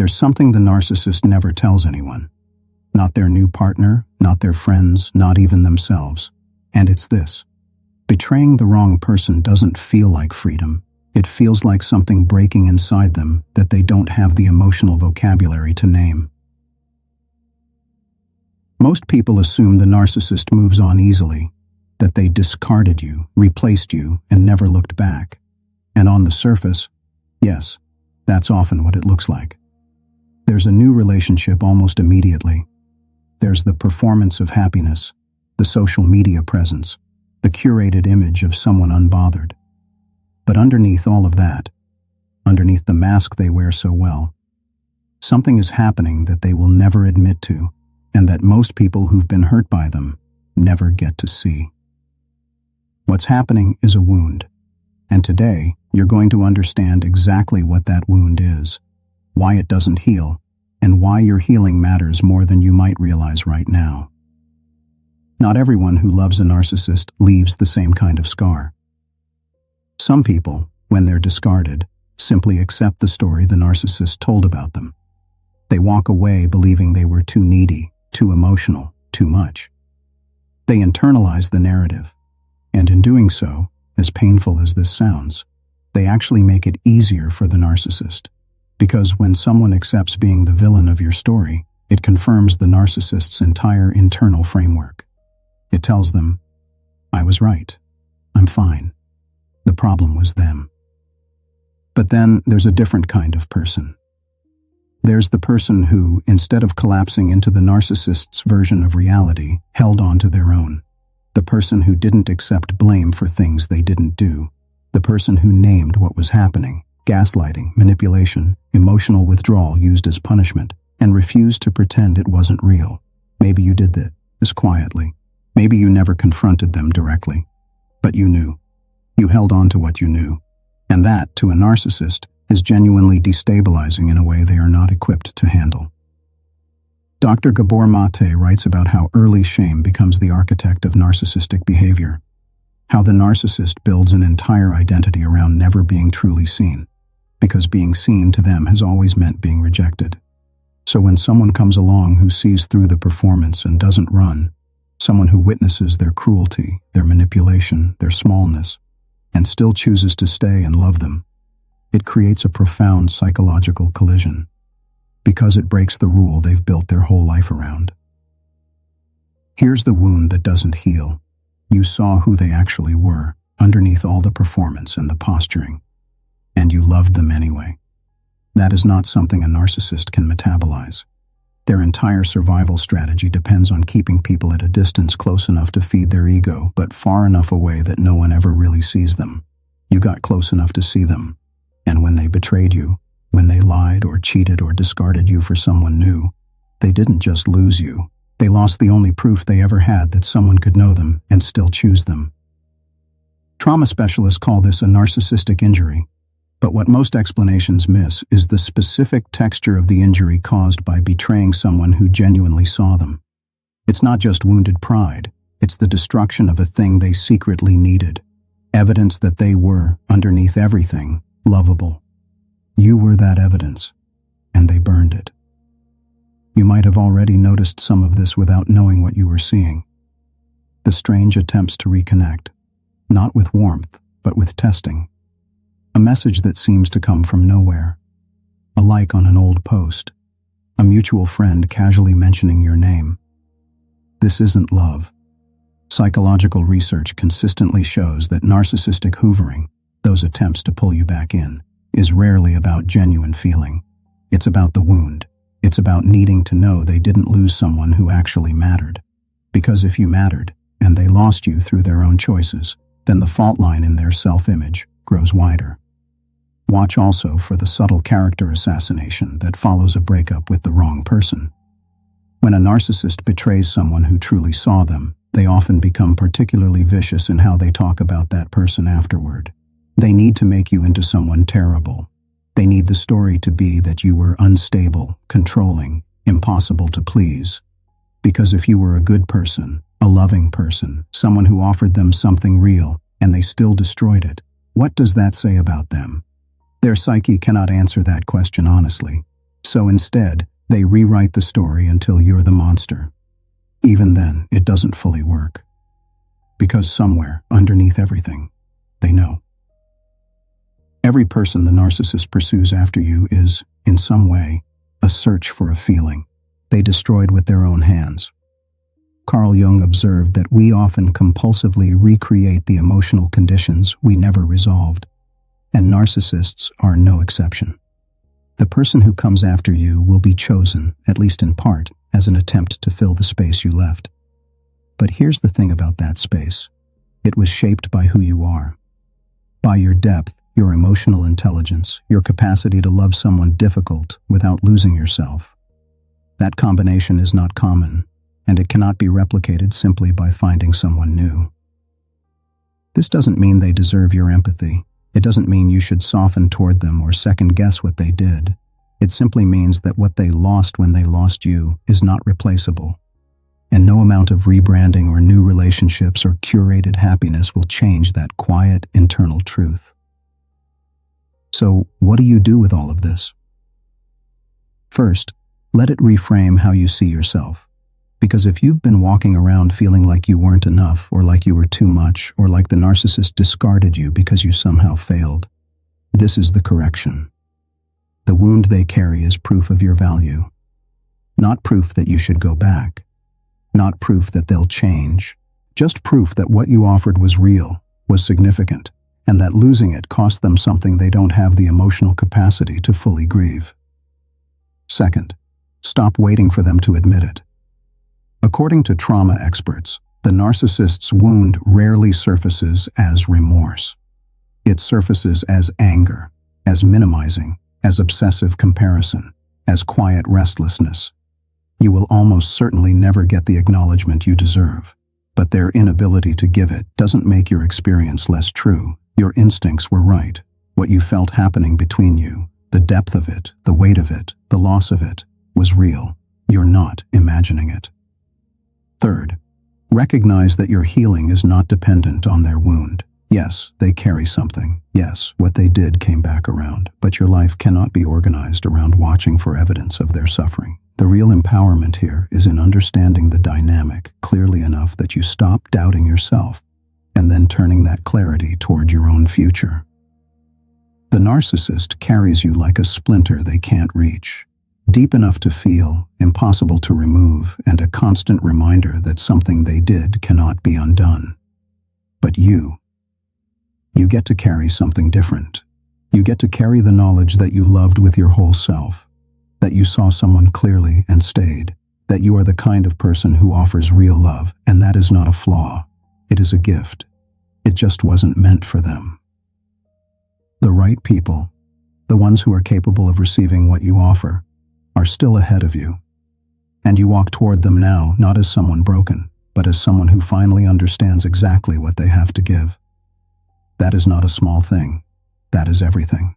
There's something the narcissist never tells anyone. Not their new partner, not their friends, not even themselves. And it's this. Betraying the wrong person doesn't feel like freedom. It feels like something breaking inside them that they don't have the emotional vocabulary to name. Most people assume the narcissist moves on easily, that they discarded you, replaced you, and never looked back. And on the surface, yes, that's often what it looks like. There's a new relationship almost immediately. There's the performance of happiness, the social media presence, the curated image of someone unbothered. But underneath all of that, underneath the mask they wear so well, something is happening that they will never admit to, and that most people who've been hurt by them never get to see. What's happening is a wound, and today you're going to understand exactly what that wound is, why it doesn't heal, and why your healing matters more than you might realize right now. Not everyone who loves a narcissist leaves the same kind of scar. Some people, when they're discarded, simply accept the story the narcissist told about them. They walk away believing they were too needy, too emotional, too much. They internalize the narrative, and in doing so, as painful as this sounds, they actually make it easier for the narcissist. Because when someone accepts being the villain of your story, it confirms the narcissist's entire internal framework. It tells them, I was right. I'm fine. The problem was them. But then there's a different kind of person. There's the person who, instead of collapsing into the narcissist's version of reality, held on to their own. The person who didn't accept blame for things they didn't do. The person who named what was happening, gaslighting, manipulation, emotional withdrawal used as punishment, and refused to pretend it wasn't real. Maybe you did this quietly. Maybe you never confronted them directly. But you knew. You held on to what you knew. And that, to a narcissist, is genuinely destabilizing in a way they are not equipped to handle. Dr. Gabor Mate writes about how early shame becomes the architect of narcissistic behavior, how the narcissist builds an entire identity around never being truly seen, because being seen to them has always meant being rejected. So when someone comes along who sees through the performance and doesn't run, someone who witnesses their cruelty, their manipulation, their smallness, and still chooses to stay and love them, it creates a profound psychological collision, because it breaks the rule they've built their whole life around. Here's the wound that doesn't heal. You saw who they actually were, underneath all the performance and the posturing, and you loved them anyway. That is not something a narcissist can metabolize. Their entire survival strategy depends on keeping people at a distance close enough to feed their ego, but far enough away that no one ever really sees them. You got close enough to see them. And when they betrayed you, when they lied or cheated or discarded you for someone new, they didn't just lose you. They lost the only proof they ever had that someone could know them and still choose them. Trauma specialists call this a narcissistic injury, but what most explanations miss is the specific texture of the injury caused by betraying someone who genuinely saw them. It's not just wounded pride, it's the destruction of a thing they secretly needed, evidence that they were, underneath everything, lovable. You were that evidence, and they burned it. You might have already noticed some of this without knowing what you were seeing. The strange attempts to reconnect, not with warmth, but with testing. A message that seems to come from nowhere. A like on an old post. A mutual friend casually mentioning your name. This isn't love. Psychological research consistently shows that narcissistic hoovering, those attempts to pull you back in, is rarely about genuine feeling. It's about the wound. It's about needing to know they didn't lose someone who actually mattered. Because if you mattered, and they lost you through their own choices, then the fault line in their self-image grows wider. Watch also for the subtle character assassination that follows a breakup with the wrong person. When a narcissist betrays someone who truly saw them, they often become particularly vicious in how they talk about that person afterward. They need to make you into someone terrible. They need the story to be that you were unstable, controlling, impossible to please. Because if you were a good person, a loving person, someone who offered them something real, and they still destroyed it, what does that say about them? Their psyche cannot answer that question honestly. So instead, they rewrite the story until you're the monster. Even then, it doesn't fully work. Because somewhere, underneath everything, they know. Every person the narcissist pursues after you is, in some way, a search for a feeling they destroyed with their own hands. Carl Jung observed that we often compulsively recreate the emotional conditions we never resolved, and narcissists are no exception. The person who comes after you will be chosen, at least in part, as an attempt to fill the space you left. But here's the thing about that space. It was shaped by who you are. By your depth, your emotional intelligence, your capacity to love someone difficult without losing yourself. That combination is not common, and it cannot be replicated simply by finding someone new. This doesn't mean they deserve your empathy. It doesn't mean you should soften toward them or second-guess what they did. It simply means that what they lost when they lost you is not replaceable, and no amount of rebranding or new relationships or curated happiness will change that quiet, internal truth. So, what do you do with all of this? First, let it reframe how you see yourself. Because if you've been walking around feeling like you weren't enough, or like you were too much, or like the narcissist discarded you because you somehow failed, this is the correction. The wound they carry is proof of your value. Not proof that you should go back. Not proof that they'll change. Just proof that what you offered was real, was significant, and that losing it cost them something they don't have the emotional capacity to fully grieve. Second, stop waiting for them to admit it. According to trauma experts, the narcissist's wound rarely surfaces as remorse. It surfaces as anger, as minimizing, as obsessive comparison, as quiet restlessness. You will almost certainly never get the acknowledgement you deserve, but their inability to give it doesn't make your experience less true. Your instincts were right. What you felt happening between you, the depth of it, the weight of it, the loss of it, was real. You're not imagining it. Third, recognize that your healing is not dependent on their wound. Yes, they carry something. Yes, what they did came back around, but your life cannot be organized around watching for evidence of their suffering. The real empowerment here is in understanding the dynamic clearly enough that you stop doubting yourself and then turning that clarity toward your own future. The narcissist carries you like a splinter they can't reach. Deep enough to feel, impossible to remove, and a constant reminder that something they did cannot be undone. But you get to carry something different. You get to carry the knowledge that you loved with your whole self, that you saw someone clearly and stayed, that you are the kind of person who offers real love, and that is not a flaw. It is a gift. It just wasn't meant for them. The right people, the ones who are capable of receiving what you offer, are still ahead of you. And you walk toward them now, not as someone broken, but as someone who finally understands exactly what they have to give. That is not a small thing. That is everything.